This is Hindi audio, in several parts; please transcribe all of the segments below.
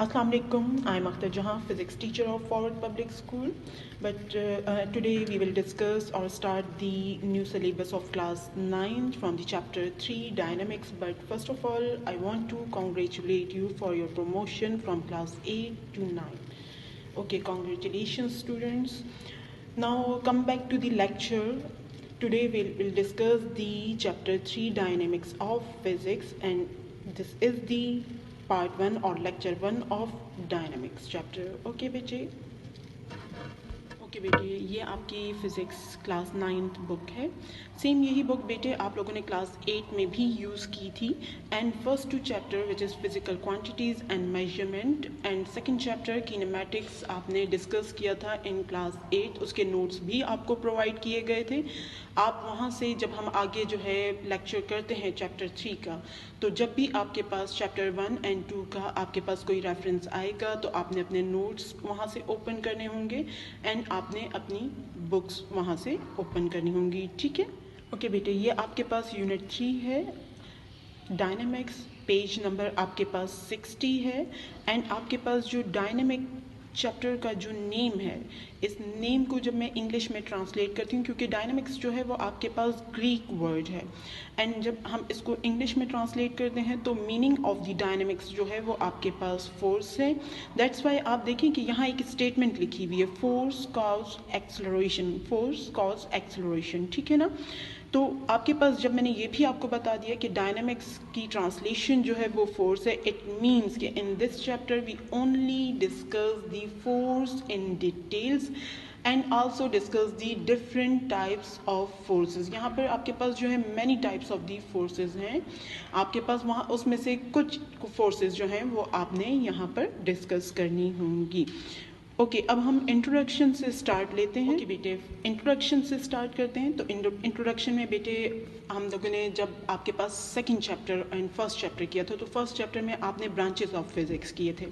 Assalamu alaikum. I'm Akhtar Jahan, physics teacher of Forward Public School. But today we will discuss or start the new syllabus of class 9 from the chapter 3 dynamics. But first of all, I want to congratulate you for your promotion from class 8 to 9. Okay, congratulations students. Now come back to the lecture. Today we'll discuss the chapter 3 dynamics of physics, and this is the part 1 or lecture 1 of dynamics chapter. Okay बेटे ये आपकी फिज़िक्स क्लास 9th बुक है. सेम यही बुक बेटे आप लोगों ने क्लास 8 में भी यूज़ की थी. And first 2 chapter which is physical quantities and measurement and second chapter kinematics आपने डिस्कस किया था इन क्लास 8. उसके नोट्स भी आपको प्रोवाइड किए गए थे. आप वहाँ से जब हम आगे जो है लेक्चर करते हैं चैप्टर 3 का, तो जब भी आपके पास चैप्टर 1 एंड 2 का आपके पास कोई रेफरेंस आएगा तो आपने अपने नोट्स वहाँ से ओपन करने होंगे एंड आपने अपनी बुक्स वहाँ से ओपन करनी होंगी. ठीक है. ओके बेटे ये आपके पास यूनिट 3 है. डायनामिक्स पेज नंबर आपके पास 60 है. एंड आपके पास जो डायनामिक चैप्टर का जो नेम है, इस नेम को जब मैं इंग्लिश में ट्रांसलेट करती हूँ, क्योंकि डायनामिक्स जो है वो आपके पास ग्रीक वर्ड है, एंड जब हम इसको इंग्लिश में ट्रांसलेट करते हैं तो मीनिंग ऑफ द डायनामिक्स जो है वो आपके पास फोर्स है. दैट्स वाई आप देखें कि यहाँ एक स्टेटमेंट लिखी हुई है, force cause acceleration, force cause acceleration. ठीक है ना. तो आपके पास जब मैंने ये भी आपको बता दिया कि डायनामिक्स की ट्रांसलेशन जो है वो फोर्स है, इट मीन्स कि in this chapter we only discuss the force in details and also discuss the different types of forces. यहाँ पर आपके पास जो है many types of the forces हैं आपके पास. वहाँ उसमें से कुछ फोर्सेस जो हैं वो आपने यहाँ पर डिस्कस करनी होंगी. ओके अब हम इंट्रोडक्शन से स्टार्ट लेते हैं. ओके बेटे इंट्रोडक्शन से स्टार्ट करते हैं. तो इंट्रोडक्शन में बेटे हम लोगों ने जब आपके पास second chapter and first chapter किया था, तो फर्स्ट चैप्टर में आपने ब्रांचेस ऑफ फिजिक्स किए थे.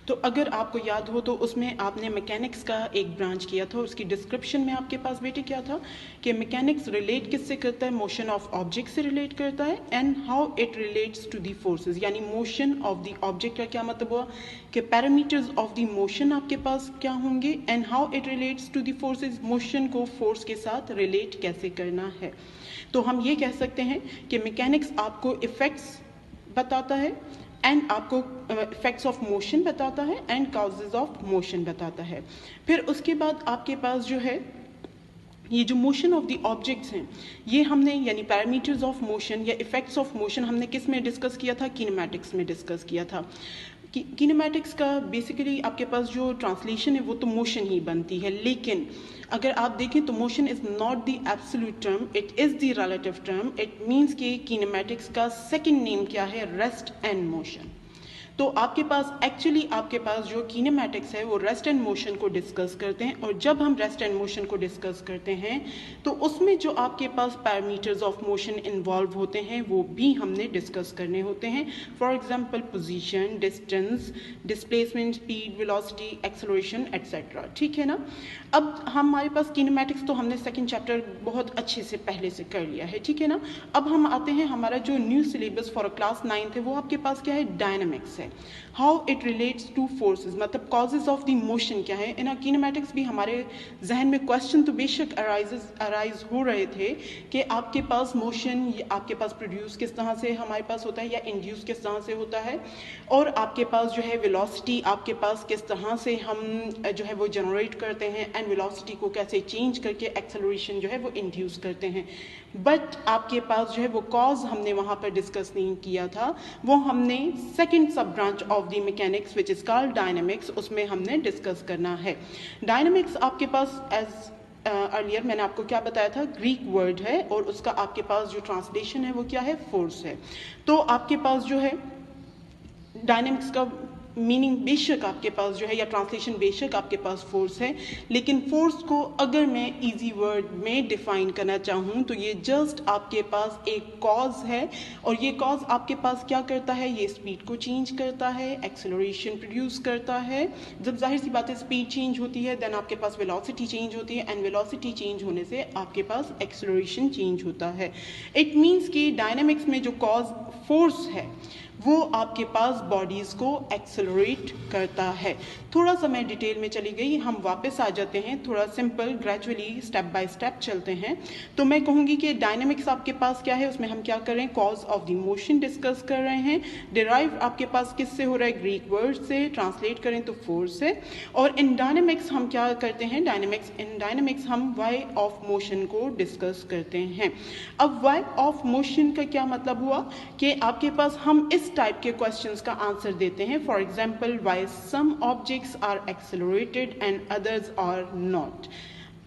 तो अगर आपको याद हो तो उसमें आपने मैकेनिक्स का एक ब्रांच किया था. उसकी डिस्क्रिप्शन में आपके पास बेटे क्या था कि मैकेनिक्स रिलेट किससे करता है, मोशन ऑफ ऑब्जेक्ट से रिलेट करता है, and how it relates to the forces. यानी मोशन ऑफ द ऑब्जेक्ट का क्या मतलब हुआ कि पैरामीटर्स ऑफ द मोशन आपके पास क्या होंगे, and how it relates to the forces, motion को फोर्स के साथ रिलेट कैसे करना है. तो हम ये कह सकते हैं कि मैकेनिक्स आपको इफेक्ट्स बताता है, एंड आपको इफेक्ट्स ऑफ मोशन बताता है, एंड काउजेज ऑफ मोशन बताता है. फिर उसके बाद आपके पास जो है ये जो मोशन ऑफ द ऑब्जेक्ट्स हैं, ये हमने यानी पैरामीटर्स ऑफ मोशन या इफेक्ट्स ऑफ मोशन हमने किस में डिस्कस किया था, कीनेमैटिक्स में डिस्कस किया था. कीनेमैटिक्स का बेसिकली आपके पास जो ट्रांसलेशन है वो तो मोशन ही बनती है, लेकिन अगर आप देखें तो motion is not the absolute term, it is the relative term. It means कि कीनेमैटिक्स का सेकंड नेम क्या है, रेस्ट एंड मोशन. तो आपके पास एक्चुअली आपके पास जो कीनेमैटिक्स है वो रेस्ट एंड मोशन को डिस्कस करते हैं. और जब हम रेस्ट एंड मोशन को डिस्कस करते हैं तो उसमें जो आपके पास पैरामीटर्स ऑफ मोशन इन्वॉल्व होते हैं वो भी हमने डिस्कस करने होते हैं. For example position, distance, displacement, speed, velocity, acceleration etcetera. ठीक है ना. अब हमारे पास कीनेमैटिक्स तो हमने सेकेंड चैप्टर बहुत अच्छे से पहले से कर लिया है. ठीक है ना. अब हम आते हैं, हमारा जो न्यू सिलेबस फॉर क्लास 9 है वो आपके पास क्या है, डायनामिक्स है. How it relates two forces, मतलब कॉजेज ऑफ द मोशन क्या है. इन कीनेमैटिक्स भी हमारे जहन में क्वेश्चन तो बेशक अराइज हो रहे थे कि आपके पास मोशन आपके पास प्रोड्यूस किस तरह से हमारे पास होता है या इंड्यूस किस तरह से होता है, और आपके पास जो है वेलोसिटी आपके पास किस तरह से हम जो है वो जनरेट करते हैं, एंड वेलोसिटी को कैसे चेंज करके एक्सेलरेशन जो है वो इंड्यूस करते हैं. बट आपके पास जो है वो कॉज हमने वहाँ पर डिस्कस नहीं किया था, वो हमने सेकेंड सब branch of the mechanics which is called dynamics, उसमें हमने डिस्कस करना है. डायनामिक्स आपके पास एज अर्लियर मैंने आपको क्या बताया था, ग्रीक वर्ड है, और उसका आपके पास जो ट्रांसलेशन है वो क्या है, फोर्स है. तो आपके पास जो है डायनामिक्स का मीनिंग बेशक आपके पास जो है या ट्रांसलेशन बेशक आपके पास फोर्स है, लेकिन फोर्स को अगर मैं इजी वर्ड में डिफाइन करना चाहूँ तो ये जस्ट आपके पास एक कॉज है, और ये कॉज आपके पास क्या करता है, ये स्पीड को चेंज करता है, एक्सेलरेशन प्रोड्यूस करता है. जब जाहिर सी बात है स्पीड चेंज होती है देन आपके पास वेलोसिटी चेंज होती है, एंड वेलोसिटी चेंज होने से आपके पास एक्सेलरेशन चेंज होता है. इट मीन्स कि डायनामिक्स में जो कॉज फोर्स है वो आपके पास बॉडीज़ को एक्सेलरेट करता है। थोड़ा सा मैं डिटेल में चली गई, हम वापस आ जाते हैं, थोड़ा simple gradually step by step चलते हैं। तो मैं कहूँगी कि डायनेमिक्स आपके पास क्या है, उसमें हम क्या कर रहे हैं, cause of the motion discuss कर रहे हैं। डिराइव आपके पास किससे हो रहा है, ग्रीक वर्ड से, ट्रांसलेट करें तो फोर्स से। और इन डायनेमिक्स हम क्या करते हैं, इन डायनेमिक्स हम वाई ऑफ मोशन को डिस्कस करते हैं। अब वाई ऑफ मोशन का क्या मतलब हुआ कि आपके पास हम इस टाइप के क्वेश्चंस का आंसर देते हैं। For example, why some objects are accelerated and others are not.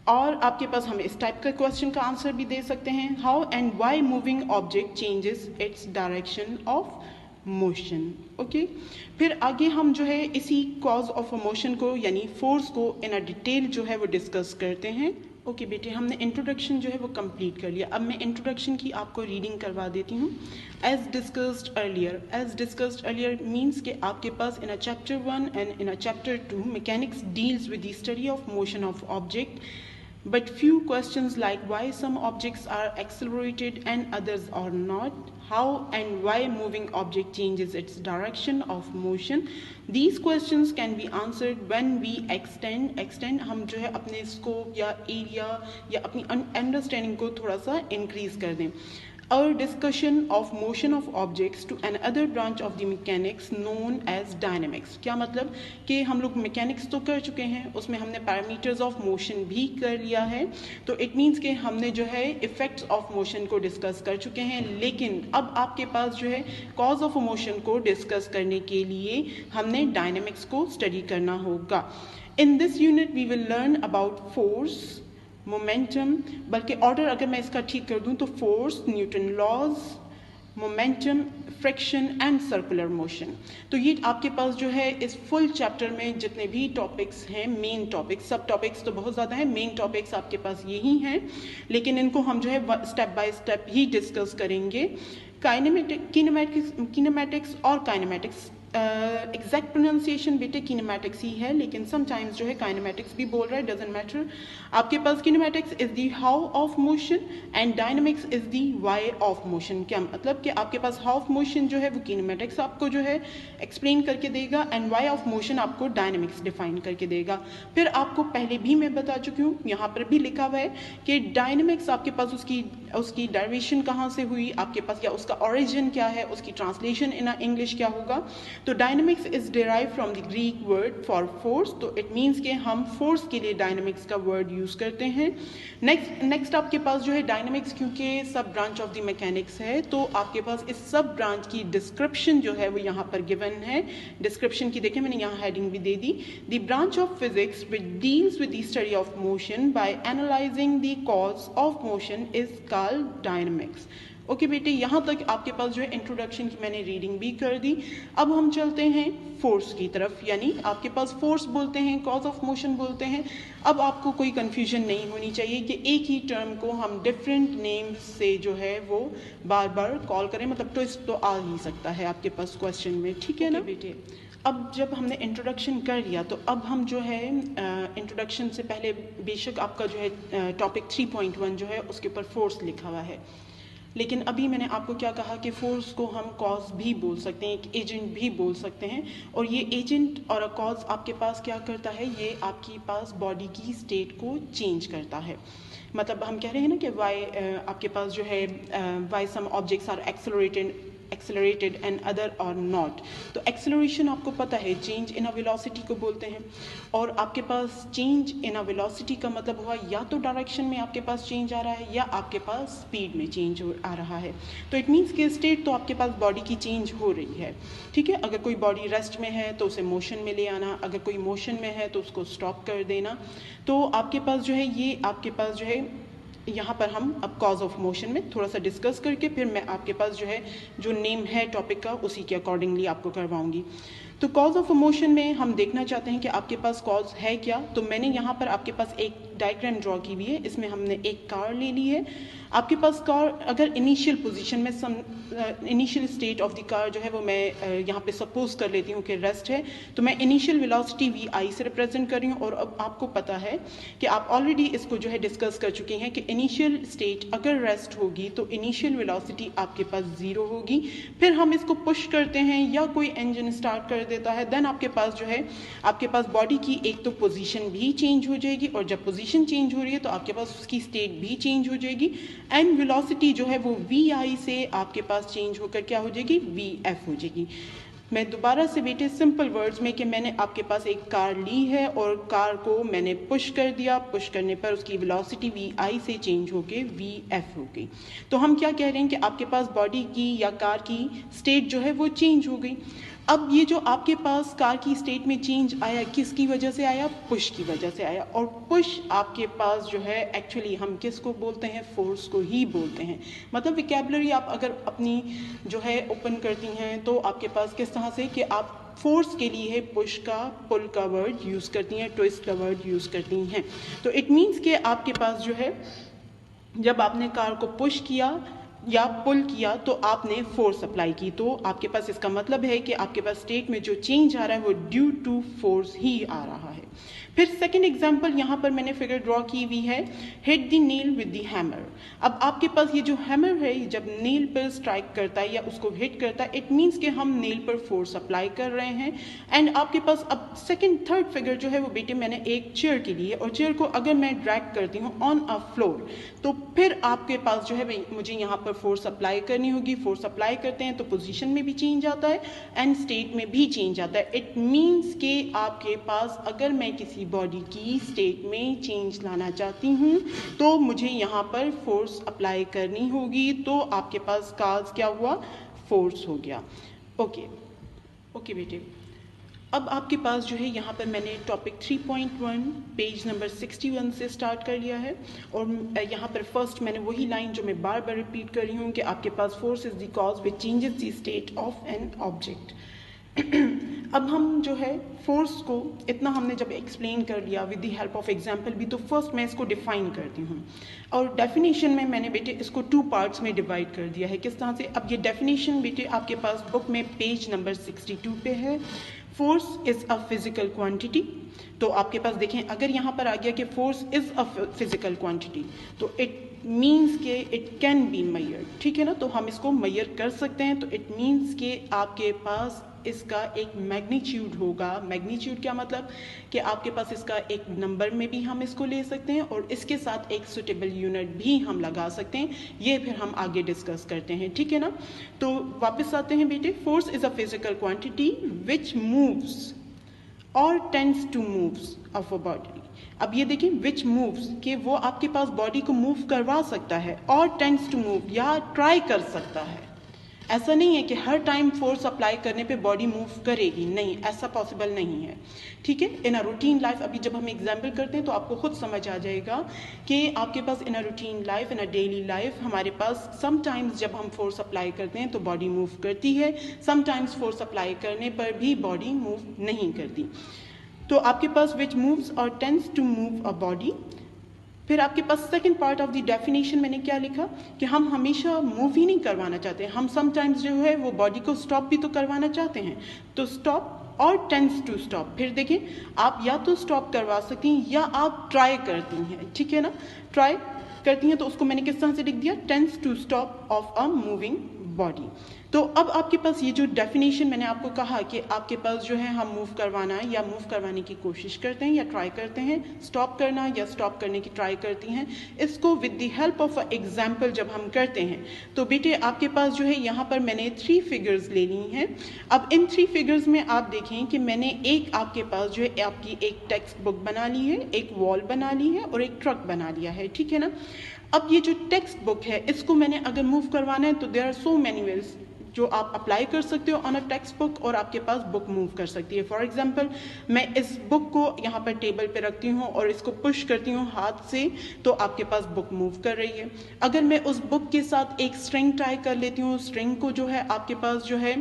और आपके पास हम इस टाइप का क्वेश्चन का आंसर भी दे सकते हैं, how and why moving object changes its direction of motion. Okay, फिर आगे हम जो है इसी कॉज ऑफ मोशन को यानी फोर्स को इन अ डिटेल जो है वो डिस्कस करते हैं। ओके बेटे, हमने इंट्रोडक्शन जो है वो कंप्लीट कर लिया। अब मैं इंट्रोडक्शन की आपको रीडिंग करवा देती हूँ। एज डिस्कस्ड अर्लियर मीन्स कि आपके पास in a chapter 1 and in a chapter 2 mechanics deals with the study of motion of object, but few questions like why some objects are accelerated and others are not, how and why moving object changes its direction of motion. These questions can be answered when we extend हम जो है अपने स्कोप या एरिया या अपनी अंडरस्टैंडिंग को थोड़ा सा इंक्रीज कर दें। Our discussion of motion of objects to another branch of the mechanics known as dynamics। क्या मतलब कि हम लोग मैकेनिक्स तो कर चुके हैं, उसमें हमने पैरामीटर्स ऑफ मोशन भी कर लिया है, तो इट मीन्स कि हमने जो है इफेक्ट्स ऑफ मोशन को डिस्कस कर चुके हैं। लेकिन अब आपके पास जो है कॉज ऑफ मोशन को डिस्कस करने के लिए हमने डायनेमिक्स को स्टडी करना होगा। In this unit we will learn about force, momentum, बल्कि ऑर्डर अगर मैं इसका ठीक कर दूं तो force, Newton laws, momentum, friction and circular motion. तो ये आपके पास जो है इस फुल चैप्टर में जितने भी टॉपिक्स हैं, मेन टॉपिक्स, सब टॉपिक्स तो बहुत ज़्यादा हैं, मेन टॉपिक्स आपके पास यही हैं, लेकिन इनको हम जो है step by step he discuss करेंगे। किनेमैटिक्स और काइनेमैटिक्स, एग्जैक्ट प्रोनाउंसिएशन बेटे किनेमैटिक्स ही है, लेकिन समटाइम्स जो है काइनेमैटिक्स भी बोल रहा है, डजेंट मैटर। आपके पास kinematics is the how of motion and dynamics is the why of motion. क्या मतलब कि आपके पास हाउ ऑफ मोशन जो है वो किनेमैटिक्स आपको जो है एक्सप्लेन करके देगा एंड वाई ऑफ मोशन आपको डायनामिक्स डिफाइन करके देगा। फिर आपको पहले भी मैं बता चुकी हूँ, यहाँ पर भी लिखा हुआ है कि डायनामिक्स आपके पास उसकी डेरिवेशन कहाँ से हुई, आपके पास क्या उसका ओरिजिन क्या है, उसकी ट्रांसलेशन इन इंग्लिश क्या होगा। तो dynamics is derive from the Greek word for force, तो इट मीन्स कि हम फोर्स के लिए डायनामिक्स का वर्ड यूज करते हैं। नेक्स्ट आपके पास जो है डायनामिक्स, क्योंकि सब ब्रांच ऑफ द मैकेनिक्स है, तो आपके पास इस सब ब्रांच की डिस्क्रिप्शन जो है वो यहाँ पर गिवन है। डिस्क्रिप्शन की देखिए मैंने यहाँ हेडिंग भी दे दी, the branch of physics which deals with the study of motion by analysing the cause of motion is called dynamics. Okay बेटे, यहाँ तक आपके पास जो है इंट्रोडक्शन की मैंने रीडिंग भी कर दी। अब हम चलते हैं फोर्स की तरफ, यानी आपके पास फोर्स बोलते हैं, कॉज ऑफ मोशन बोलते हैं। अब आपको कोई कंफ्यूजन नहीं होनी चाहिए कि एक ही टर्म को हम डिफरेंट नेम्स से जो है वो बार बार कॉल करें, मतलब ट्विस्ट तो आ ही सकता है आपके पास क्वेश्चन में, ठीक है ना बेटे। अब जब हमने इंट्रोडक्शन कर लिया तो अब हम जो है इंट्रोडक्शन से पहले बेशक आपका जो है टॉपिक 3.1 जो है उसके ऊपर फोर्स लिखा हुआ है, लेकिन अभी मैंने आपको क्या कहा कि फोर्स को हम कॉज भी बोल सकते हैं, एक एजेंट भी बोल सकते हैं। और ये एजेंट और कॉज आपके पास क्या करता है, ये आपके पास बॉडी की स्टेट को चेंज करता है। मतलब हम कह रहे हैं ना कि वाई आपके पास जो है why some objects are accelerated and other are not. तो एक्सेलरेशन आपको पता है चेंज इन अ वेलोसिटी को बोलते हैं, और आपके पास चेंज इन अ वेलोसिटी का मतलब हुआ या तो डायरेक्शन में आपके पास चेंज आ रहा है या आपके पास स्पीड में चेंज आ रहा है। तो इट मीन्स कि स्टेट तो आपके पास बॉडी की चेंज हो रही है, ठीक है। अगर कोई बॉडी रेस्ट में है तो उसे मोशन में ले आना, अगर कोई मोशन में है तो उसको स्टॉप कर देना। तो आपके पास जो है ये आपके पास जो है यहाँ पर हम अब कॉज ऑफ मोशन में थोड़ा सा डिस्कस करके फिर मैं आपके पास जो है जो नेम है टॉपिक का उसी के अकॉर्डिंगली आपको करवाऊंगी। तो कॉज ऑफ मोशन में हम देखना चाहते हैं कि आपके पास कॉज है क्या। तो मैंने यहाँ पर आपके पास एक डायग्राम ड्रॉ की हुई है, इसमें हमने एक कार ले ली है। आपके पास कार अगर इनिशियल पोजीशन में initial state of the car जो है वो मैं यहाँ पे सपोज कर लेती हूँ कि रेस्ट है, तो मैं इनिशियल वेलोसिटी वी आई से रिप्रेजेंट कर रही हूँ। और अब आपको पता है कि आप ऑलरेडी इसको जो है डिस्कस कर चुके हैं कि इनिशियल स्टेट अगर रेस्ट होगी तो इनिशियल वेलोसिटी आपके पास 0 होगी। फिर हम इसको पुश करते हैं या कोई इंजन स्टार्ट कर देता है, देन आपके पास जो है आपके पास बॉडी की एक तो पोजीशन भी चेंज हो जाएगी, और जब पोजीशन चेंज हो रही है तो आपके पास उसकी स्टेट भी चेंज हो जाएगी, एंड वेलोसिटी जो है वो वी आई से आपके पास चेंज होकर क्या हो जाएगी, वी एफ हो जाएगी। मैं दोबारा से बेटे सिंपल वर्ड्स में कि मैंने आपके पास एक कार ली है और कार को मैंने पुश कर दिया, पुश करने पर उसकी वेलोसिटी वी आई से चेंज होके वी एफ हो गई। तो हम क्या कह रहे हैं कि आपके पास बॉडी की या कार की स्टेट जो है वो चेंज हो गई। अब ये जो आपके पास कार की स्टेट में चेंज आया किसकी वजह से आया, पुश की वजह से आया। और पुश आपके पास जो है एक्चुअली हम किसको बोलते हैं, फोर्स को ही बोलते हैं। मतलब विकेबलरी आप अगर अपनी जो है ओपन करती हैं तो आपके पास किस तरह से कि आप फोर्स के लिए पुश का, पुल का वर्ड यूज़ करती हैं, ट्विस्ट का वर्ड यूज़ करती हैं। तो इट मीन्स कि आपके पास जो है जब आपने कार को पुश किया या पुल किया तो आपने फोर्स अप्लाई की, तो आपके पास इसका मतलब है कि आपके पास स्टेट में जो चेंज आ रहा है वो ड्यू टू फोर्स ही आ रहा है। फिर सेकंड एग्जांपल यहाँ पर मैंने फिगर ड्रॉ की हुई है, hit the nail with the hammer. अब आपके पास ये जो हैमर है जब नेल पर स्ट्राइक करता है या उसको हिट करता है, इट मीन्स कि हम नेल पर फोर्स अप्लाई कर रहे हैं। एंड आपके पास अब सेकंड थर्ड फिगर जो है वो बेटे मैंने एक चेयर के लिए, और चेयर को अगर मैं ड्रैग करती हूँ ऑन अ फ्लोर तो फिर आपके पास जो है मुझे यहाँ पर फोर्स अप्लाई करनी होगी। फोर्स अप्लाई करते हैं तो पोजीशन में भी चेंज आता है एंड स्टेट में भी चेंज आता है। इट मीन्स कि आपके पास अगर मैं किसी बॉडी की स्टेट में चेंज लाना चाहती हूँ तो मुझे यहाँ पर फोर्स अप्लाई करनी होगी। तो आपके पास काज क्या हुआ, फोर्स हो गया। ओके बेटे, अब आपके पास जो है यहाँ पर मैंने टॉपिक 3.1 पेज नंबर 61 से स्टार्ट कर लिया है। और यहाँ पर फर्स्ट मैंने वही लाइन जो मैं बार बार रिपीट कर रही हूँ कि आपके पास force is the cause which changes the state of an object. अब हम जो है फोर्स को इतना हमने जब एक्सप्लेन कर लिया with the help of example भी, तो फर्स्ट मैं इसको डिफाइन करती हूँ। और डेफिनेशन में मैंने बेटे इसको 2 पार्ट्स में डिवाइड कर दिया है। किस तरह से, अब ये डेफिनेशन बेटे आपके पास बुक में पेज नंबर 62 पे है। Force is a physical quantity, तो आपके पास देखें अगर यहाँ पर आ गया कि force is a physical quantity तो इट मीन्स के इट कैन बी मेजर्ड, ठीक है ना। तो हम इसको मेजर कर सकते हैं, तो इट मीन्स के आपके पास इसका एक मैग्नीट्यूड होगा। मैग्नीट्यूड क्या मतलब कि आपके पास इसका एक नंबर में भी हम इसको ले सकते हैं और इसके साथ एक सुटेबल यूनिट भी हम लगा सकते हैं। ये फिर हम आगे डिस्कस करते हैं, ठीक है ना। तो वापस आते हैं बेटे, force is a physical quantity which moves और tends to moves of a body. अब ये देखिए विच मूव्स कि वो आपके पास बॉडी को मूव करवा सकता है, और टेंड्स टू मूव या ट्राई कर सकता है। ऐसा नहीं है कि हर टाइम फोर्स अप्लाई करने पे बॉडी मूव करेगी, नहीं, ऐसा पॉसिबल नहीं है, ठीक है। इन अ रूटीन लाइफ, अभी जब हम एग्जाम्पल करते हैं तो आपको खुद समझ आ जाएगा कि आपके पास in a routine life, in a daily life हमारे पास समटाइम्स जब हम फोर्स अप्लाई करते हैं तो बॉडी मूव करती है, समटाइम्स फोर्स अप्लाई करने पर भी बॉडी मूव नहीं करती। तो आपके पास विच मूव्स और tends to move a body. फिर आपके पास second part of the definition मैंने क्या लिखा कि हम हमेशा मूव ही नहीं करवाना चाहते, हम समटाइम्स जो है वो बॉडी को स्टॉप भी तो करवाना चाहते हैं। तो स्टॉप और टेंड्स टू स्टॉप, फिर देखें आप या तो स्टॉप करवा सकती हैं या आप ट्राई करती हैं, ठीक है ना। ट्राई करती हैं तो उसको मैंने किस तरह से लिख दिया, tends to stop of a moving body. तो अब आपके पास ये जो डेफिनेशन मैंने आपको कहा कि आपके पास जो है हम मूव करवाना या मूव करवाने की कोशिश करते हैं या ट्राई करते हैं, स्टॉप करना या स्टॉप करने की ट्राई करती हैं, इसको with the help of a example जब हम करते हैं तो बेटे आपके पास जो है यहाँ पर मैंने 3 फिगर्स ले ली हैं। अब इन 3 फिगर्स में आप देखें कि मैंने एक आपके पास जो है आपकी एक टेक्स्ट बुक बना ली है, एक वॉल बना ली है और एक ट्रक बना लिया है, ठीक है ना। अब ये जो टेक्स्ट बुक है इसको मैंने अगर मूव करवाना है तो there are so many ways जो आप अप्लाई कर सकते हो ऑन अ टेक्स्ट बुक और आपके पास बुक मूव कर सकती है। फॉर एग्जांपल मैं इस बुक को यहाँ पर टेबल पे रखती हूँ और इसको पुश करती हूँ हाथ से तो आपके पास बुक मूव कर रही है। अगर मैं उस बुक के साथ एक स्ट्रिंग टाई कर लेती हूँ, स्ट्रिंग को जो है आपके पास जो है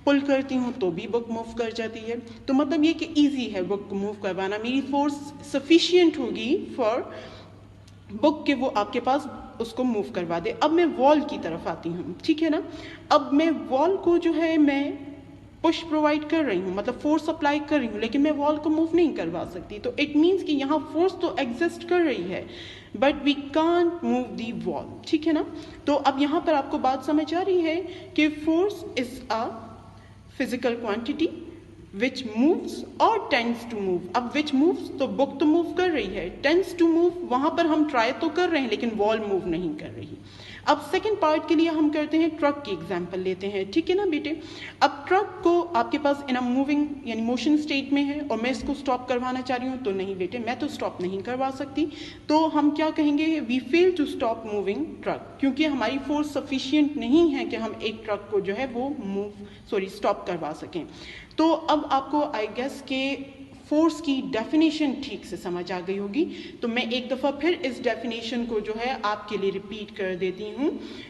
पुल करती हूँ तो भी बुक मूव कर जाती है। तो मतलब ये कि ईजी है बुक को मूव करवाना, मेरी फोर्स सफिशियंट होगी फॉर बुक के वो आपके पास उसको मूव करवा दे। अब मैं वॉल की तरफ आती हूँ, ठीक है ना। अब मैं वॉल को जो है मैं पुश प्रोवाइड कर रही हूँ, मतलब फोर्स अप्लाई कर रही हूँ, लेकिन मैं वॉल को मूव नहीं करवा सकती। तो इट मीन्स कि यहाँ फोर्स तो एग्जिस्ट कर रही है but we can't move the wall, ठीक है ना। तो अब यहाँ पर आपको बात समझ आ रही है कि force is a physical quantity which moves और टेंड्स टू मूव। अब विच मूव्स, तो बुक तो मूव कर रही है, टेंड्स टू मूव वहां पर हम ट्राई तो कर रहे हैं लेकिन वॉल मूव नहीं कर रही। अब सेकंड पार्ट के लिए हम करते हैं ट्रक की एग्जांपल लेते हैं, ठीक है ना बेटे। अब ट्रक को आपके पास इन अ मूविंग यानी मोशन स्टेट में है और मैं इसको स्टॉप करवाना चाह रही हूँ, तो नहीं बेटे मैं तो स्टॉप नहीं करवा सकती। तो हम क्या कहेंगे, we fail to stop moving truck, क्योंकि हमारी फोर्स सफिशिएंट नहीं है कि हम एक ट्रक को जो है वो स्टॉप करवा सकें। तो अब आपको आई गेस के फोर्स की डेफिनेशन ठीक से समझ आ गई होगी। तो मैं एक दफ़ा फिर इस डेफिनेशन को जो है आपके लिए रिपीट कर देती हूँ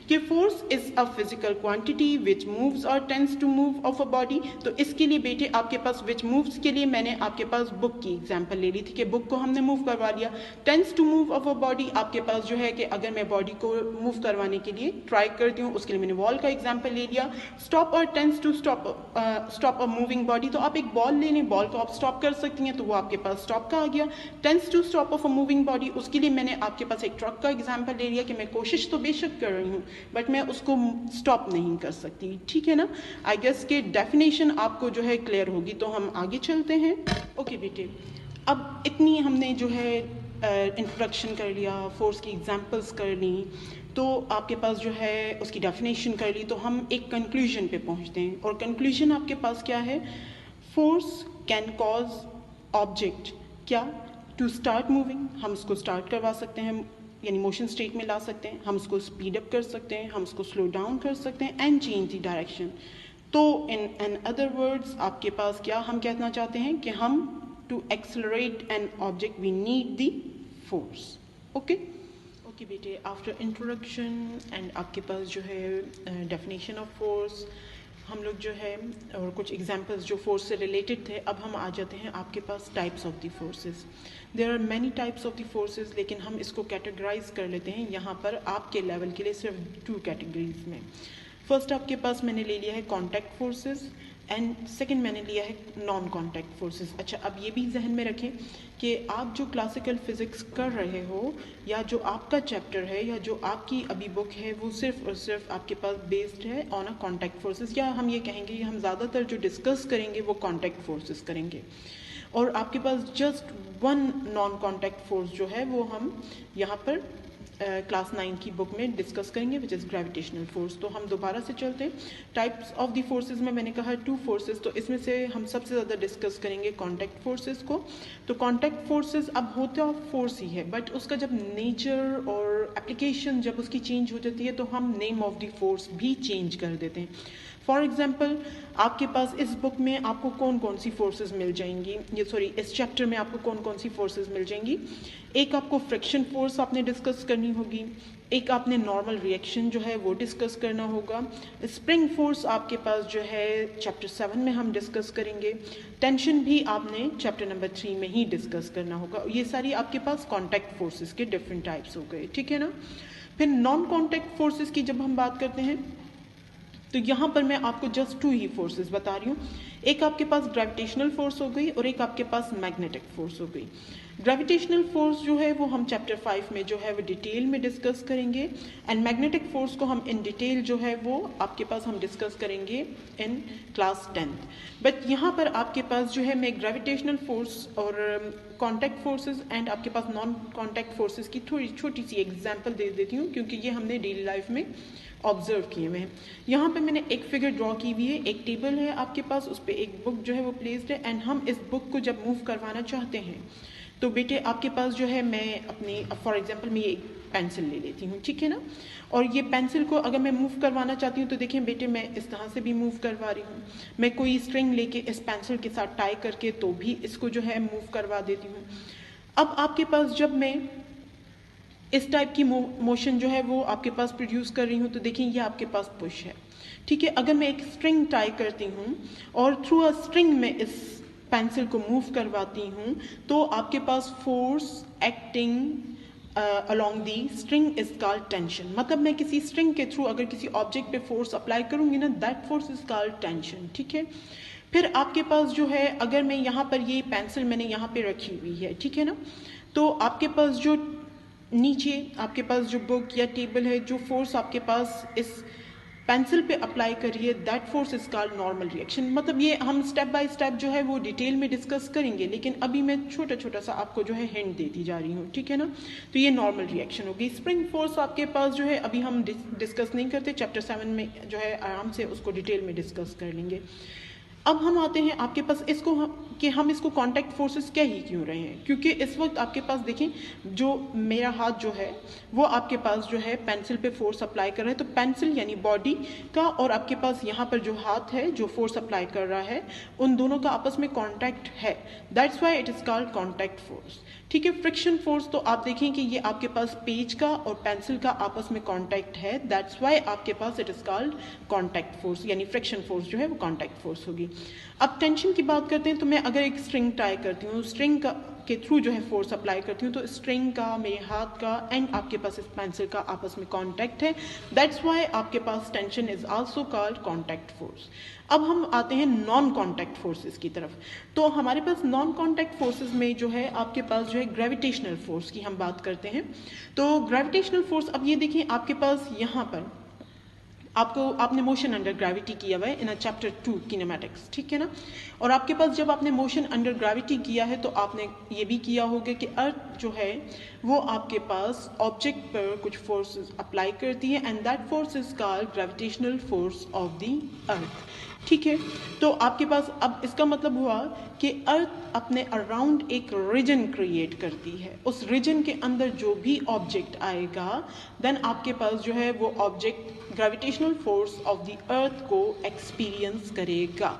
कि force is a physical quantity which moves और tends to move of a body. तो इसके लिए बेटे आपके पास विच मूव्स के लिए मैंने आपके पास बुक की एग्जांपल ले ली थी कि बुक को हमने मूव करवा लिया। Tends to move of a body आपके पास जो है कि अगर मैं बॉडी को मूव करवाने के लिए ट्राई करती हूँ, उसके लिए मैंने वॉल का एग्जाम्पल ले लिया। स्टॉप और tends to stop a moving body, तो आप एक बॉल ले लें, बॉल को आप स्टॉप कर सकती हैं, तो वो आपके पास स्टॉप का आ गया। Tends to stop of a moving body, उसके लिए मैंने आपके पास एक ट्रक का एग्जांपल ले लिया कि मैं कोशिश तो बेशक कर रही हूँ बट मैं उसको स्टॉप नहीं कर सकती, ठीक है ना। आई गेस के डेफिनेशन आपको जो है क्लियर होगी। तो हम आगे चलते हैं। ओके बेटे, अब इतनी हमने जो है इंट्रोडक्शन कर लिया, फोर्स की एग्जांपल्स कर ली, तो आपके पास जो है उसकी डेफिनेशन कर ली, तो हम एक कंक्लूजन पे पहुंचते हैं। और कंक्लूजन आपके पास क्या है, फोर्स कैन कॉज ऑब्जेक्ट क्या टू स्टार्ट मूविंग, हम उसको स्टार्ट करवा सकते हैं यानी मोशन स्टेट में ला सकते हैं, हम उसको स्पीड अप कर सकते हैं, हम उसको स्लो डाउन कर सकते हैं एंड चेंज द डायरेक्शन। तो इन अदर वर्ड्स आपके पास क्या हम कहना चाहते हैं कि हम to accelerate an object we need the force. Okay okay बेटे, आफ्टर इंट्रोडक्शन एंड आपके पास जो है डेफिनेशन ऑफ फोर्स, हम लोग जो है और कुछ एग्जांपल्स जो फोर्स से रिलेटेड थे, अब हम आ जाते हैं आपके पास types of the forces. There are many types of the forces, लेकिन हम इसको कैटेगराइज कर लेते हैं यहाँ पर आपके लेवल के लिए सिर्फ 2 कैटेगरीज में। फर्स्ट आपके पास मैंने ले लिया है कॉन्टैक्ट फोर्सेस एंड सेकंड मैंने लिया है नॉन कॉन्टैक्ट फोर्सेस। अच्छा, अब ये भी जहन में रखें कि आप जो क्लासिकल फिजिक्स कर रहे हो या जो आपका चैप्टर है या जो आपकी अभी बुक है वो सिर्फ और सिर्फ आपके पास बेस्ड है ऑन अ कॉन्टैक्ट फोर्सेस, या हम ये कहेंगे हम ज़्यादातर जो डिस्कस करेंगे वो कॉन्टैक्ट फोर्सेस करेंगे। और आपके पास just one non contact force जो है वो हम यहाँ पर क्लास 9 की बुक में डिस्कस करेंगे विच इज़ ग्रेविटेशनल फोर्स। तो हम दोबारा से चलते हैं टाइप्स ऑफ द फोर्सेस में। मैंने कहा 2 फोर्सेस, तो इसमें से हम सबसे ज़्यादा डिस्कस करेंगे कॉन्टैक्ट फोर्सेस को। तो कॉन्टैक्ट फोर्सेस अब होता फोर्स ही है बट उसका जब नेचर और एप्लीकेशन जब उसकी चेंज हो जाती है तो हम नेम ऑफ द फोर्स भी चेंज कर देते हैं। फॉर एग्जाम्पल आपके पास इस बुक में आपको कौन कौन सी फोर्सेस मिल जाएंगी, इस चैप्टर में आपको कौन कौन सी फोर्सेस मिल जाएंगी। एक आपको फ्रिक्शन फोर्स आपने डिस्कस करनी होगी, एक आपने नॉर्मल रिएक्शन जो है वो डिस्कस करना होगा, स्प्रिंग फोर्स आपके पास जो है चैप्टर 7 में हम डिस्कस करेंगे, टेंशन भी आपने चैप्टर नंबर 3 में ही डिस्कस करना होगा। ये सारी आपके पास कॉन्टैक्ट फोर्सेस के डिफरेंट टाइप्स हो गए, ठीक है ना। फिर नॉन कॉन्टैक्ट फोर्सेस की जब हम बात करते हैं तो यहाँ पर मैं आपको जस्ट 2 ही फोर्सेस बता रही हूँ। एक आपके पास ग्रेविटेशनल फोर्स हो गई और एक आपके पास मैग्नेटिक फोर्स हो गई। ग्रेविटेशनल फोर्स जो है वो हम चैप्टर 5 में जो है वो डिटेल में डिस्कस करेंगे एंड मैग्नेटिक फोर्स को हम इन डिटेल जो है वो आपके पास हम डिस्कस करेंगे इन क्लास 10th। बट यहाँ पर आपके पास जो है मैं ग्रेविटेशनल फोर्स और कॉन्टैक्ट फोर्सेस एंड आपके पास नॉन कॉन्टैक्ट फोर्सेस की थोड़ी छोटी सी एग्जाम्पल दे देती हूँ क्योंकि ये हमने डेली लाइफ में ऑब्जर्व किए हुए हैं। यहाँ पे मैंने एक फिगर ड्रॉ की हुई है, एक टेबल है आपके पास, उस पर एक बुक जो है वो प्लेस्ड है एंड हम इस बुक को जब मूव करवाना चाहते हैं तो बेटे आपके पास जो है मैं अपनी फॉर एग्जांपल मैं एक पेंसिल ले लेती हूँ, ठीक है ना। और ये पेंसिल को अगर मैं मूव करवाना चाहती हूँ तो देखिए बेटे मैं इस तरह से भी मूव करवा रही हूँ, मैं कोई स्ट्रिंग लेके इस पेंसिल के साथ टाई करके तो भी इसको जो है मूव करवा देती हूँ। अब आपके पास जब मैं इस टाइप की मोशन जो है वो आपके पास प्रोड्यूस कर रही हूँ तो देखिए ये आपके पास पुश है, ठीक है। अगर मैं एक स्ट्रिंग टाई करती हूँ और थ्रू अ स्ट्रिंग में इस पेंसिल को मूव करवाती हूँ तो आपके पास force acting along the string is called tension. मतलब मैं किसी स्ट्रिंग के थ्रू अगर किसी ऑब्जेक्ट पे फोर्स अप्लाई करूंगी ना, that force is called tension. ठीक है. फिर आपके पास जो है, अगर मैं यहाँ पर ये पेंसिल मैंने यहाँ पे रखी हुई है, ठीक है ना, तो आपके पास जो नीचे आपके पास जो बुक या टेबल है, जो फोर्स आपके पास इस पेंसिल पे अप्लाई करिए, that force is called normal reaction. मतलब ये हम स्टेप बाय स्टेप जो है वो डिटेल में डिस्कस करेंगे, लेकिन अभी मैं छोटा छोटा सा आपको जो है हिंट देती जा रही हूँ. ठीक है ना. तो ये नॉर्मल रिएक्शन होगी. स्प्रिंग फोर्स आपके पास जो है अभी हम डिस्कस नहीं करते, चैप्टर 7 में जो है आराम से उसको डिटेल में डिस्कस कर लेंगे. अब हम आते हैं आपके पास इसको कि हम इसको कांटेक्ट फोर्सेस कह ही क्यों रहे हैं, क्योंकि इस वक्त आपके पास देखें, जो मेरा हाथ जो है वो आपके पास जो है पेंसिल पे फोर्स अप्लाई कर रहा है, तो पेंसिल यानी बॉडी का और आपके पास यहाँ पर जो हाथ है जो फोर्स अप्लाई कर रहा है, उन दोनों का आपस में कांटेक्ट है. That's why it is called contact force. ठीक है. फ्रिक्शन फोर्स तो आप देखें कि ये आपके पास पेज का और पेंसिल का आपस में कांटेक्ट है, दैट्स व्हाई आपके पास it is called contact force, यानी फ्रिक्शन फोर्स जो है वो कांटेक्ट फोर्स होगी. अब टेंशन की बात करते हैं, तो मैं अगर एक स्ट्रिंग टाई करती हूँ, स्ट्रिंग का के थ्रू जो है फोर्स अप्लाई करती हूँ, तो स्ट्रिंग का, मेरे हाथ का एंड आपके पास इस पेंसिल का आपस में कांटेक्ट है, दैट्स व्हाई आपके पास tension is also called contact force. अब हम आते हैं नॉन कांटेक्ट फोर्सेस की तरफ. तो हमारे पास नॉन कांटेक्ट फोर्सेस में जो है आपके पास जो है ग्रेविटेशनल फोर्स की हम बात करते हैं. तो ग्रेविटेशनल फोर्स, अब ये देखिए आपके पास यहाँ पर आपने मोशन अंडर ग्रेविटी किया हुआ है इन चैप्टर 2 किनेमैटिक्स. ठीक है ना. और आपके पास जब आपने मोशन अंडर ग्रेविटी किया है, तो आपने ये भी किया होगा कि अर्थ जो है वो आपके पास ऑब्जेक्ट पर कुछ फोर्सेस अप्लाई करती है, and that force is called gravitational force of the earth. ठीक है. तो आपके पास अब इसका मतलब हुआ कि अर्थ अपने अराउंड एक रीजन क्रिएट करती है. उस रीजन के अंदर जो भी ऑब्जेक्ट आएगा, देन आपके पास जो है वो object gravitational force of the earth को एक्सपीरियंस करेगा.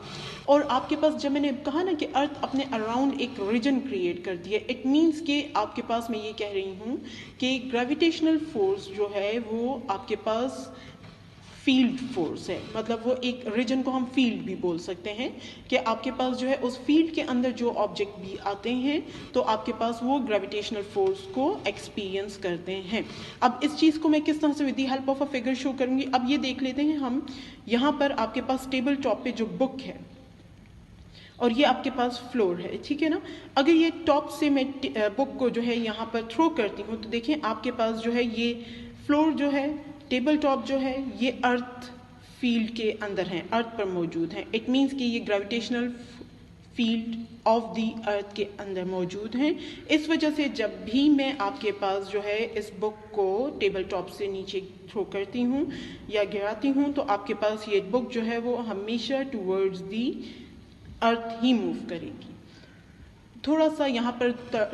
और आपके पास जब मैंने कहा ना कि अर्थ अपने अराउंड एक रीजन क्रिएट करती है, इट मीन्स कि आपके पास मैं ये कह रही हूँ कि ग्रेविटेशनल फोर्स जो है वो आपके पास फील्ड फोर्स है. मतलब वो एक रीजन को हम फील्ड भी बोल सकते हैं, कि आपके पास जो है उस फील्ड के अंदर जो ऑब्जेक्ट भी आते हैं, तो आपके पास वो ग्रेविटेशनल फोर्स को एक्सपीरियंस करते हैं. अब इस चीज़ को मैं किस तरह से with the help of a figure show करूंगी. अब ये देख लेते हैं हम, यहाँ पर आपके पास टेबल टॉप पे जो बुक है और ये आपके पास फ्लोर है. ठीक है ना. अगर ये टॉप से मैं बुक को जो है यहाँ पर थ्रो करती हूँ, तो देखें आपके पास जो है ये फ्लोर जो है, टेबल टॉप जो है, ये अर्थ फील्ड के अंदर है, अर्थ पर मौजूद है. इट मीन्स कि ये gravitational field of the earth के अंदर मौजूद हैं. इस वजह से जब भी मैं आपके पास जो है इस बुक को टेबल टॉप से नीचे थ्रो करती हूँ या गिराती हूँ, तो आपके पास ये बुक जो है वो हमेशा towards the earth he move करेगी. थोड़ा सा यहाँ पर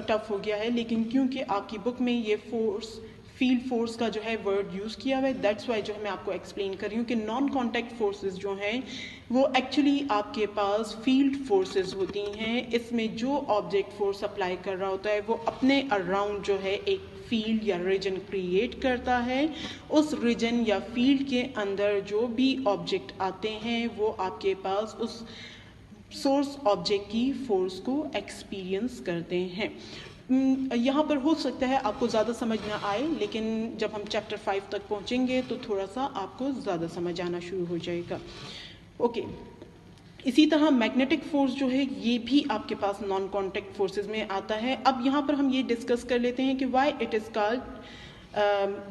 टफ हो गया है, लेकिन क्योंकि आपकी बुक में ये फोर्स, फील्ड फोर्स का जो है वर्ड यूज़ किया हुआ है, दैट्स वाई जो है मैं आपको एक्सप्लेन कर रही हूँ कि नॉन कॉन्टैक्ट फोर्सेस जो हैं वो एक्चुअली आपके पास फील्ड फोर्सेस होती हैं. इसमें जो ऑब्जेक्ट फोर्स अप्लाई कर रहा होता है वो अपने अराउंड जो है एक फील्ड या रीजन क्रिएट करता है. उस रीजन या फील्ड के अंदर जो भी ऑब्जेक्ट आते हैं वो आपके पास उस सोर्स ऑब्जेक्ट की फोर्स को एक्सपीरियंस करते हैं. यहाँ पर हो सकता है आपको ज़्यादा समझ ना आए, लेकिन जब हम चैप्टर 5 तक पहुँचेंगे तो थोड़ा सा आपको ज़्यादा समझ आना शुरू हो जाएगा. ओके. इसी तरह मैग्नेटिक फोर्स जो है ये भी आपके पास नॉन कॉन्टैक्ट फोर्सेस में आता है. अब यहाँ पर हम ये डिस्कस कर लेते हैं कि why it is called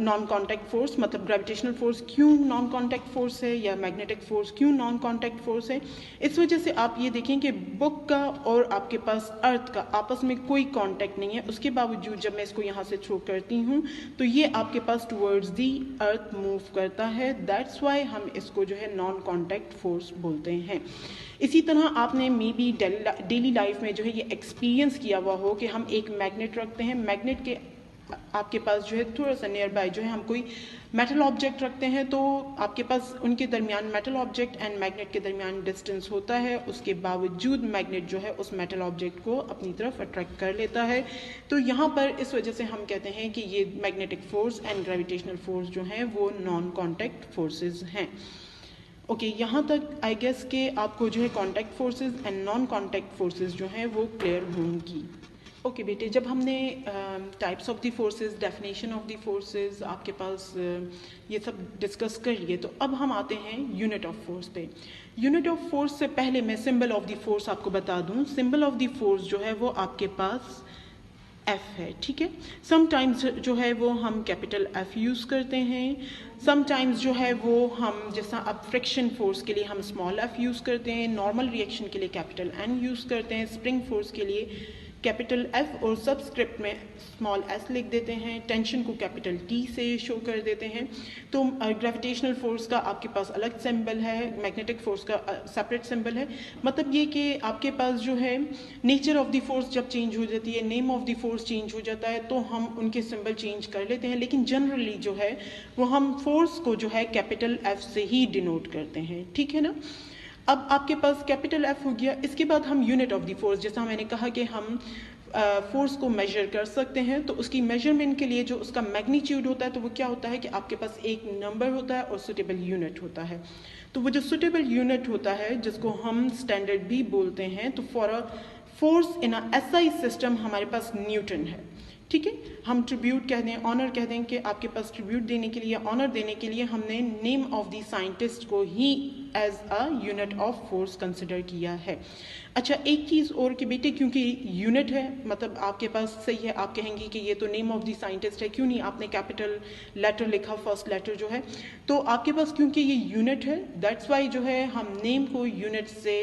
non contact force. मतलब ग्रेविटेशनल फोर्स क्यों नॉन कॉन्टैक्ट फोर्स है या मैग्नेटिक फोर्स क्यों नॉन कॉन्टैक्ट फोर्स है. इस वजह से आप ये देखें कि बुक का और आपके पास अर्थ का आपस में कोई कॉन्टैक्ट नहीं है. उसके बावजूद जब मैं इसको यहाँ से थ्रो करती हूँ तो ये आपके पास टूवर्ड्स दी अर्थ मूव करता है. दैट्स वाई हम इसको जो है नॉन कॉन्टैक्ट फोर्स बोलते हैं. इसी तरह आपने मे बी डेली लाइफ में जो है ये एक्सपीरियंस किया हुआ हो कि हम एक मैग्नेट रखते हैं, मैग्नेट के आपके पास जो है थोड़ा सा नियर बाय जो है हम कोई मेटल ऑब्जेक्ट रखते हैं, तो आपके पास उनके दरमियान मेटल ऑब्जेक्ट एंड मैग्नेट के दरमियान डिस्टेंस होता है. उसके बावजूद मैग्नेट जो है उस मेटल ऑब्जेक्ट को अपनी तरफ अट्रैक्ट कर लेता है. तो यहाँ पर इस वजह से हम कहते हैं कि ये magnetic force and gravitational force जो हैं वो नॉन कॉन्टैक्ट फोर्सेस हैं. ओके, यहाँ तक आई गेस के आपको जो है contact forces and non contact forces जो हैं वो क्लियर होंगी. ओके बेटे, जब हमने types of the forces, definition of the forces आपके पास ये सब डिस्कस कर लिए, तो अब हम आते हैं यूनिट ऑफ फोर्स पे। यूनिट ऑफ फोर्स से पहले मैं सिंबल ऑफ द फोर्स आपको बता दूं। सिंबल ऑफ द फोर्स जो है वो आपके पास F है, ठीक है। समटाइम्स जो है वो हम कैपिटल F यूज़ करते हैं, समटाइम्स जो है वो हम, जैसा अब फ्रिक्शन फोर्स के लिए हम स्मॉल f यूज़ करते हैं, नॉर्मल रिएक्शन के लिए कैपिटल N यूज़ करते हैं, स्प्रिंग फोर्स के लिए कैपिटल F और सबस्क्रिप्ट में स्मॉल s लिख देते हैं, टेंशन को कैपिटल T से शो कर देते हैं। तो ग्रेविटेशनल फोर्स का आपके पास अलग सिंबल है, मैग्नेटिक फोर्स का सेपरेट सिंबल है। मतलब ये कि आपके पास जो है नेचर ऑफ द फोर्स जब चेंज हो जाती है, name of the force change हो जाता है, तो हम उनके सिंबल चेंज कर लेते हैं, लेकिन जनरली जो है वो हम फोर्स को जो है कैपिटल F से ही डिनोट करते हैं, ठीक है ना। अब आपके पास कैपिटल F हो गया। इसके बाद हम यूनिट ऑफ द फोर्स, जैसा मैंने कहा कि हम फोर्स को मेजर कर सकते हैं, तो उसकी मेजरमेंट के लिए जो उसका मैग्नीट्यूड होता है, तो वो क्या होता है कि आपके पास एक नंबर होता है और सुटेबल यूनिट होता है। तो वो जो सुटेबल यूनिट होता है, जिसको हम स्टैंडर्ड भी बोलते हैं, तो for a force in a SI system हमारे पास न्यूटन है, ठीक है। हम ट्रिब्यूट कह दें, ऑनर कह दें कि आपके पास ट्रिब्यूट देने के लिए, ऑनर देने के लिए हमने नेम ऑफ द साइंटिस्ट को ही as a unit of force consider किया है। अच्छा, एक चीज़ और कि बेटे, क्योंकि यूनिट है, मतलब आपके पास सही है, आप कहेंगे कि ये तो नेम ऑफ द साइंटिस्ट है, क्यों नहीं आपने कैपिटल लेटर लिखा, फर्स्ट लेटर जो है। तो आपके पास क्योंकि ये यूनिट है, दैट्स वाई जो है हम नेम को यूनिट से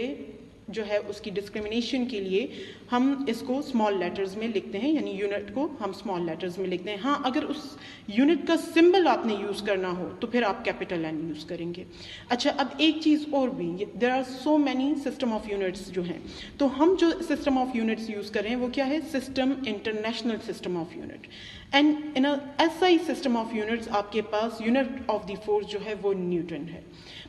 जो है उसकी डिस्क्रिमिनेशन के लिए हम इसको स्मॉल लेटर्स में लिखते हैं, यानी यूनिट को हम स्मॉल लेटर्स में लिखते हैं। हाँ, अगर उस यूनिट का सिंबल आपने यूज़ करना हो तो फिर आप कैपिटल N यूज़ करेंगे। अच्छा, अब एक चीज़ और भी, there are so many system of units जो हैं, तो हम जो सिस्टम ऑफ यूनिट्स यूज़ कर रहे हैं वो क्या है, system international system of unit. And in a SI system of units आपके पास यूनिट ऑफ द फोर्स जो है वो न्यूटन है।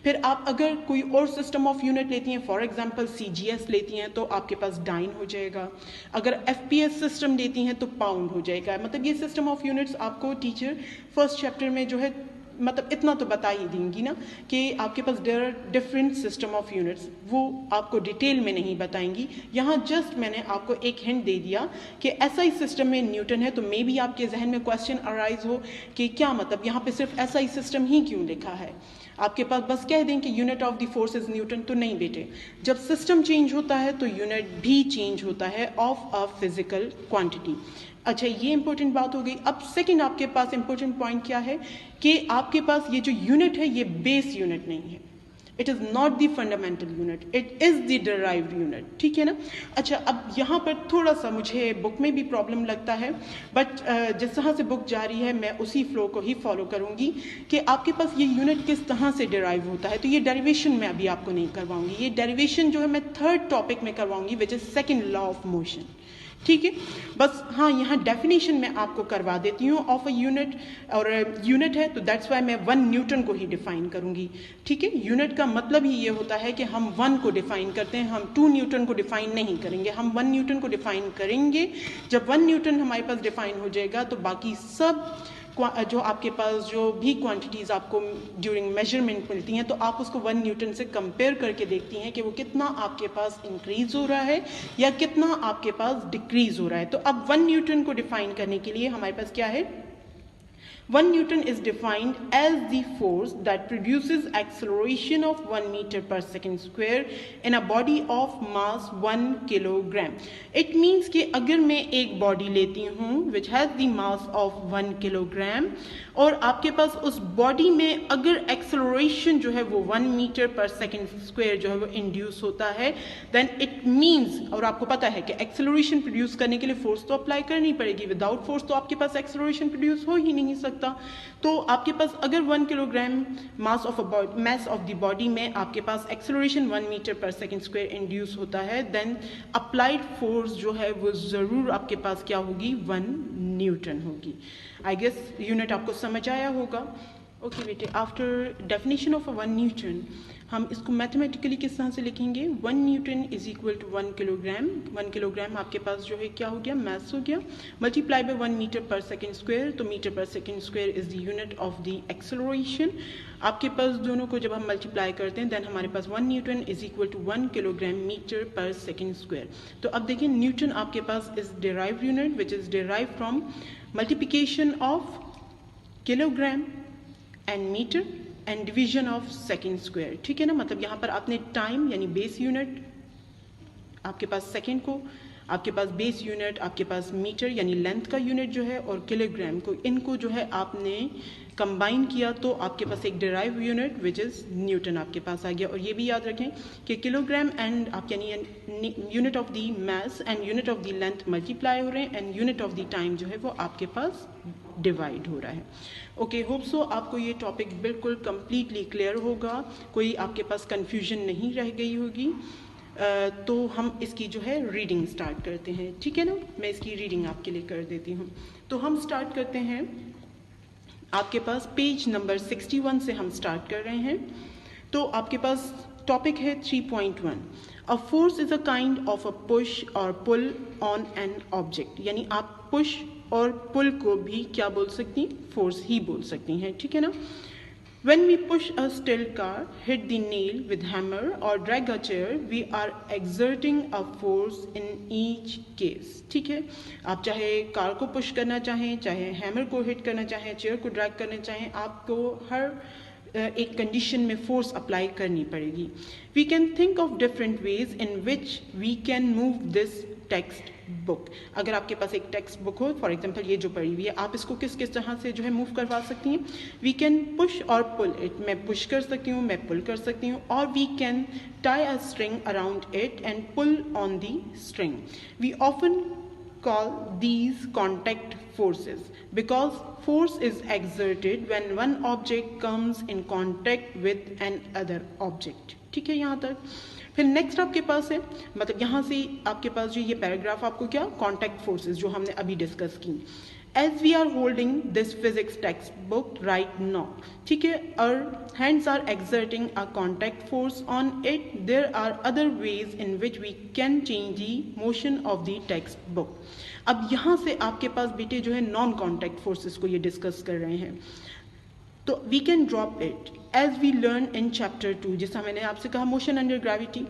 फिर आप अगर कोई और सिस्टम ऑफ यूनिट लेती हैं, फॉर एग्जांपल CGS लेती हैं, तो आपके पास डाइन हो जाएगा। अगर FPS सिस्टम लेती हैं तो पाउंड हो जाएगा। मतलब ये सिस्टम ऑफ यूनिट्स आपको टीचर फर्स्ट चैप्टर में जो है, मतलब इतना तो बता ही देंगी ना कि आपके पास there are different system of units, वो आपको डिटेल में नहीं बताएंगी। यहाँ जस्ट मैंने आपको एक हिंट दे दिया कि SI सिस्टम में न्यूटन है, तो मे बी आपके जहन में क्वेश्चन अराइज हो कि क्या मतलब यहाँ पे सिर्फ SI सिस्टम ही क्यों लिखा है। आपके पास बस कह दें कि unit of the force is Newton, तो नहीं बेटे, जब सिस्टम चेंज होता है तो यूनिट भी चेंज होता है ऑफ अ फिजिकल क्वांटिटी। अच्छा, ये इंपॉर्टेंट बात हो गई। अब सेकंड आपके पास इंपॉर्टेंट पॉइंट क्या है कि आपके पास ये जो यूनिट है ये बेस यूनिट नहीं है, it is not the fundamental unit, it is the derived unit, ठीक है ना। अच्छा, अब यहाँ पर थोड़ा सा मुझे बुक में भी प्रॉब्लम लगता है, बट जिस तरह से बुक जारी है मैं उसी फ्लो को ही फॉलो करूँगी कि आपके पास ये यूनिट किस तरह से डिराइव होता है। तो ये डेरिवेशन मैं अभी आपको नहीं करवाऊँगी, ये डेरिवेशन जो है मैं थर्ड टॉपिक में करवाऊँगी, which is second law of motion, ठीक है। बस हाँ, यहाँ डेफिनेशन मैं आपको करवा देती हूँ ऑफ अ यूनिट, और यूनिट है तो दैट्स वाई मैं 1 न्यूटन को ही डिफाइन करूँगी, ठीक है। यूनिट का मतलब ही ये होता है कि हम 1 को डिफाइन करते हैं, हम 2 न्यूटन को डिफाइन नहीं करेंगे, हम 1 न्यूटन को डिफाइन करेंगे। जब 1 न्यूटन हमारे पास डिफाइन हो जाएगा तो बाकी सब जो आपके पास जो भी क्वांटिटीज़ आपको ड्यूरिंग मेजरमेंट मिलती हैं, तो आप उसको 1 न्यूटन से कंपेयर करके देखती हैं कि वो कितना आपके पास इंक्रीज हो रहा है या कितना आपके पास डिक्रीज हो रहा है। तो अब 1 न्यूटन को डिफाइन करने के लिए हमारे पास क्या है, 1 Newton is defined as the force that produces acceleration of 1 meter per second square in a body of mass 1 kilogram. It means कि अगर मैं एक बॉडी लेती हूँ which has the mass of 1 kilogram और आपके पास उस बॉडी में अगर एक्सेलरेशन जो है वो 1 मीटर पर सेकेंड स्क्वायर जो है वो इंड्यूस होता है, देन इट मीन्स, और आपको पता है कि एक्सेलरेशन प्रोड्यूस करने के लिए फोर्स तो अप्लाई करनी पड़ेगी, विदाउट फोर्स तो आपके पास एक्सेलरेशन प्रोड्यूस हो ही नहीं सकता। तो आपके पास अगर 1 kilogram mass of the body में आपके पास acceleration 1 metre per second square induce होता है, देन अप्लाइड फोर्स जो है वो ज़रूर आपके पास क्या होगी, 1 न्यूटन होगी। आई गेस यूनिट आपको समझ आया होगा। ओके बेटे, आफ्टर डेफिनेशन ऑफ 1 न्यूटन हम इसको मैथमेटिकली किस तरह से लिखेंगे, 1 newton is equal to 1 kilogram. 1 kilogram आपके पास जो है क्या हो गया, मास हो गया, multiply by 1 metre per second square, तो metre per second square is the unit of the acceleration. आपके पास दोनों को जब हम मल्टीप्लाई करते हैं देन हमारे पास 1 newton is equal to 1 kilogram metre per second square. तो अब देखिए न्यूटन आपके पास is derived unit which is derived from multiplication of kilogram and metre and division of second square. ठीक है ना, मतलब यहाँ पर आपने टाइम यानी बेस यूनिट आपके पास सेकेंड को, आपके पास बेस यूनिट आपके पास मीटर यानी लेंथ का यूनिट जो है, और किलोग्राम को, इनको जो है आपने कंबाइन किया तो आपके पास एक derive unit which is Newton आपके पास आ गया। और ये भी याद रखें कि किलोग्राम एंड आप यानी unit of the mass and unit of the length multiply हो रहे हैं and unit of the time जो है वो आपके पास डिवाइड हो रहा है। ओके, होप सो आपको ये टॉपिक बिल्कुल कंप्लीटली क्लियर होगा, कोई आपके पास कंफ्यूजन नहीं रह गई होगी। तो हम इसकी जो है रीडिंग स्टार्ट करते हैं। ठीक है ना, मैं इसकी रीडिंग आपके लिए कर देती हूँ। तो हम स्टार्ट करते हैं, आपके पास पेज नंबर 61 से हम स्टार्ट कर रहे हैं। तो आपके पास टॉपिक है 3.1, a force is a kind of a push और पुल ऑन एन ऑब्जेक्ट। यानी आप पुश और पुल को भी क्या बोल सकती हैं, फोर्स ही बोल सकती हैं। ठीक है ना, when we push a steel car, hit the nail with hammer or drag a chair, we are exerting a force in each case। ठीक है, आप चाहे कार को पुश करना चाहें, चाहे हैमर को हिट करना चाहें, चेयर को ड्रैग करना चाहें, आपको हर एक कंडीशन में फोर्स अप्लाई करनी पड़ेगी। We can think of different ways in which we can move this textbook. अगर आपके पास एक टेक्स्ट बुक हो, फॉर एग्जाम्पल ये जो पड़ी हुई है, आप इसको किस किस तरह से जो है मूव करवा सकती हैं। वी कैन पुश और पुल इट, मैं पुश कर सकती हूँ, मैं पुल कर सकती हूँ, और we can tie a string around it and pull on the string. We often call these contact forces because force is exerted when one object comes in contact with another object। ठीक है यहाँ तक। फिर नेक्स्ट आपके पास है, मतलब यहाँ से आपके पास जो ये पैराग्राफ आपको क्या, कॉन्टैक्ट फोर्सेस जो हमने अभी डिस्कस की। As we are holding this physics textbook right now, ठीक है, our hands are exerting a contact force on it. There are other ways in which we can change the motion of the textbook। अब यहाँ से आपके पास बेटे जो है नॉन कॉन्टैक्ट फोर्सेस को ये डिस्कस कर रहे हैं। तो we can drop it as we learn in chapter 2, जैसा मैंने आपसे कहा motion under gravity,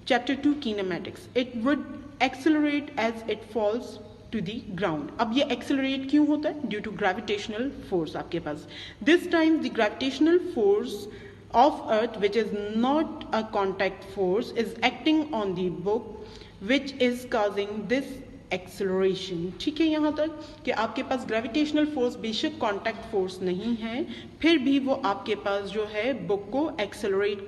chapter 2 kinematics. It would accelerate as it falls to the ground. अब ये एक्सेलरेट क्यों होता है, ड्यू टू ग्रेविटेशनल फोर्स आपके पास। This time the gravitational force of earth which is not a contact force is acting on the book which is causing this acceleration. ठीक है यहाँ तक कि आपके पास ग्रेविटेशनल फोर्स बेशक कॉन्टैक्ट फोर्स नहीं है, फिर भी वो आपके पास जो है बुक को एक्सेलरेट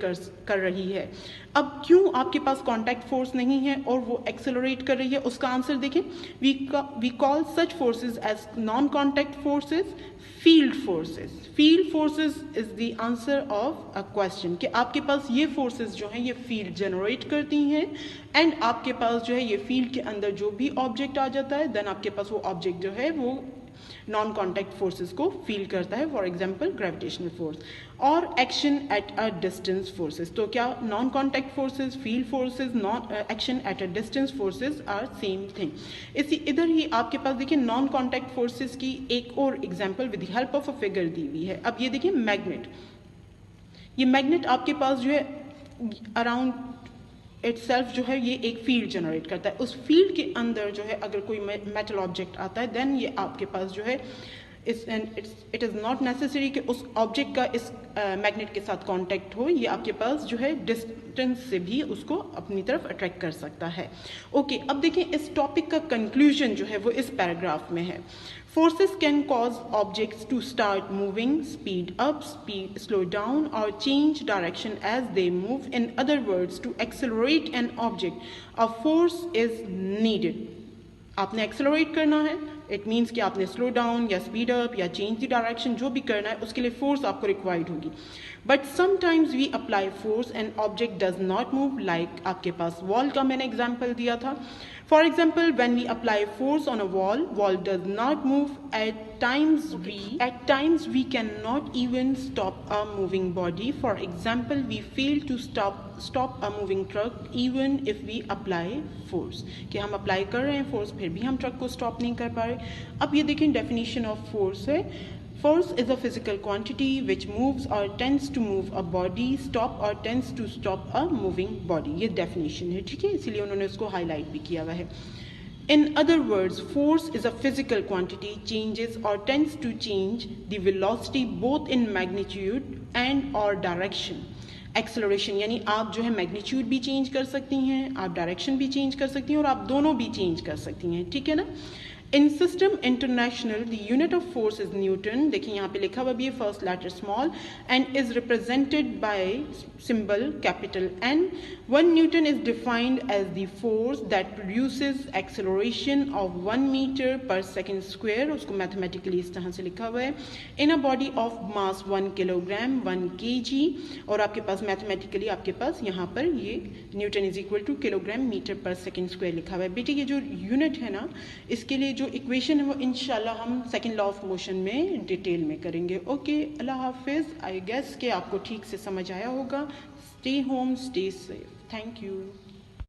कर रही है। अब क्यों आपके पास कॉन्टैक्ट फोर्स नहीं है और वो एक्सेलरेट कर रही है, उसका आंसर देखें। We call such forces as non contact forces field forces. Field forces is the answer of a question कि आपके पास ये फोर्सेज जो हैं ये फील्ड जनरेट करती हैं एंड आपके पास जो है ये फील्ड के अंदर जो भी ऑब्जेक्ट आ जाता है देन आपके पास वो ऑब्जेक्ट जो है वो नॉन कॉन्टैक्ट फोर्सेस को फील करता है, फॉर एग्जाम्पल ग्रेविटेशनल फोर्स और action at a distance forces. तो क्या non contact forces, field forces, non action at a distance forces are same thing. इसी इधर ही आपके पास देखिए नॉन कॉन्टैक्ट फोर्सेस की एक और example with the help of a figure दी हुई है। अब ये देखिए मैग्नेट, ये मैग्नेट आपके पास जो है अराउंड इटसेल्फ जो है ये एक फील्ड जनरेट करता है। उस फील्ड के अंदर जो है अगर कोई मेटल ऑब्जेक्ट आता है देन ये आपके पास जो है इट इज़ नॉट नेसेसरी कि उस ऑब्जेक्ट का इस मैग्नेट के साथ कांटेक्ट हो, ये आपके पास जो है डिस्टेंस से भी उसको अपनी तरफ अट्रैक्ट कर सकता है। ओके, अब देखें इस टॉपिक का कंक्लूजन जो है वो इस पैराग्राफ में है। Forces can cause objects to start moving, speed up, slow down, or change direction as they move. In other words, to accelerate an object, a force is needed. आपने एक्सेलरेट करना है, इट मीन्स कि आपने स्लो डाउन या स्पीड अप या चेंज द डायरेक्शन जो भी करना है उसके लिए फोर्स आपको रिक्वायर्ड होगी। But sometimes we apply force and object does not move, like आपके पास वॉल का मैंने एग्जाम्पल दिया था। For example, when we apply force on a wall does not move. At times we cannot even stop a moving body. For example, we fail to stop a moving truck even if we apply force. कि हम अप्लाई कर रहे हैं फोर्स, फिर भी हम ट्रक को स्टॉप नहीं कर पा रहे. अब ये देखें, डेफिनेशन ऑफ फोर्स है, force is a physical quantity which moves or tends to move a body, stop or tends to stop a moving body. ये definition है, ठीक है, इसीलिए उन्होंने उसको highlight भी किया हुआ है. In other words, force is a physical quantity changes or tends to change the velocity both in magnitude and or direction. Acceleration यानी आप जो है मैग्नीट्यूड भी चेंज कर सकती हैं, आप डायरेक्शन भी चेंज कर सकती हैं और आप दोनों भी चेंज कर सकती हैं, ठीक है ना. In system international the unit of force is newton. देखिए यहाँ पे लिखा हुआ भी है first letter small and is represented by symbol capital N. 1 newton is defined as the force that produces acceleration of 1 metre per second square. उसको मैथमेटिकली इस तरह से लिखा हुआ है in a body of mass 1 kilogram 1 kg. और आपके पास मैथमेटिकली आपके पास यहाँ पर ये newton is equal to kilogram metre per second square लिखा हुआ है. बेटे ये जो यूनिट है ना, इसके लिए जो इक्वेशन है वो इंशाल्लाह हम सेकंड लॉ ऑफ मोशन में डिटेल में करेंगे. Okay, Allah Hafiz. I guess कि आपको ठीक से समझ आया होगा. Stay home, stay safe. Thank you.